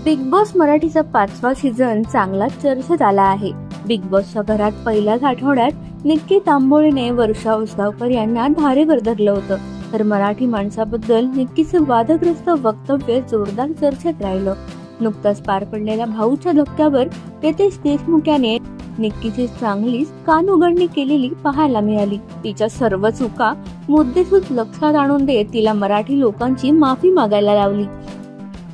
Big boss मराठीचा 5वा season चांगलाच चर्चेत आला आहे। बिग बॉसच्या घरात पहिल्याच आठवड्यात निक्की तांबोळीने वर्षा उसगावकर यांना धारेवर धरलं होतं, तर मराठी माणसाबद्दल निक्कीचं वादग्रस्त वक्तव्य जोरदार चर्चेत राहिलं। नुकताच पार पडलेल्या भाऊच्या धक्क्यावर रितेश देशमुख याने निक्कीची चांगलीच कानउघडणी केलेली पाहायला मिळाली। तिच्या सर्व चुका मुद्देसूद लक्षात आणून देत तिला मराठी लोकांची माफी मागायला लावली।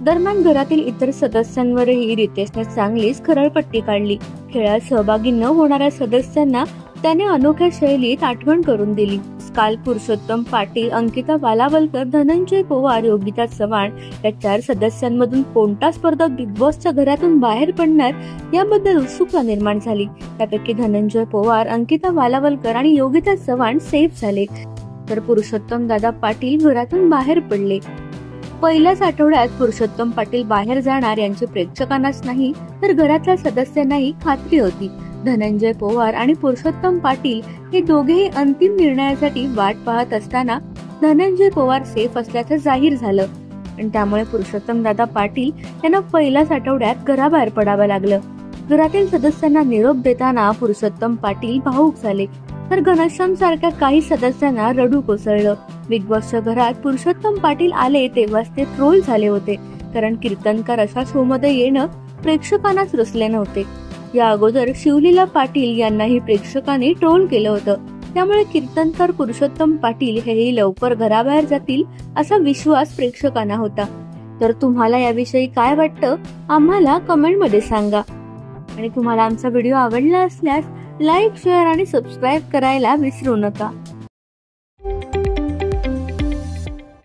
दरम्यान घरातील इतर सदस्यांवरही रितेशने चांगलीच खरळपट्टी काढली। खेळात सहभागी न होणाऱ्या सदस्यांना त्याने अनोख्या शैलीत आठवण करून दिली। काल पुरुषोत्तम पाटील, अंकिता वालावलकर, धनंजय पवार, योगिता चव्हाण या 4 सदस्यांमधून कोणता स्पर्धक बिग बॉसच्या घरातून बाहेर पडणार याबद्दल उत्सुकता निर्माण झाली। त्यापैकी धनंजय पवार, अंकिता वालावलकर आणि योगिता चव्हाण सेफ झाले, तर पुरुषोत्तम दादा पाटील घरातून बाहेर पडले। पहिल्याच आठवड्यात पुरुषोत्तम पाटील बाहेर जाणार यांची प्रेक्षकांनाच नाही तर घरातल्या सदस्यांनाही खात्री होती। धनंजय पवार आणि पुरुषोत्तम पाटील हे दोघेही अंतिम निर्णयासाठी वाट पाहत असताना धनंजय पवार सेफ असल्याचं जाहीर झालं आणि त्यामुळे पुरुषोत्तम दादा पाटील यांना पहिल्याच आठवड्यात घराबाहेर पडावं लागलं। घरातील सदस्यांना निरोप देताना पुरुषोत्तम पाटील भावुक झाले, तर घनश्याम सारख्या काही सदस्यांना रडू कोसळलं। बिग बॉसच्या घरात पुरुषोत्तम पाटील आले तेव्हाच ते ट्रोल झाले होते, कारण कीर्तनकार अशा शो मध्ये येणं प्रेक्षकांनाच रुचले नव्हते। या अगोदर शिवलीला पाटील यांनाही प्रेक्षकांनी ट्रोल केलं होतं, त्यामुळे कीर्तनकार पुरुषोत्तम पाटील हेही लवकर घराबाहेर जातील असा विश्वास प्रेक्षकांना होता। तर तुम्हाला याविषयी काय वाटतं आम्हाला कमेंट मध्ये सांगा, आणि तुम्हाला आमचा व्हिडिओ आवडला असल्यास लाईक, शेअर आणि सबस्क्राईब करायला विसरू नका।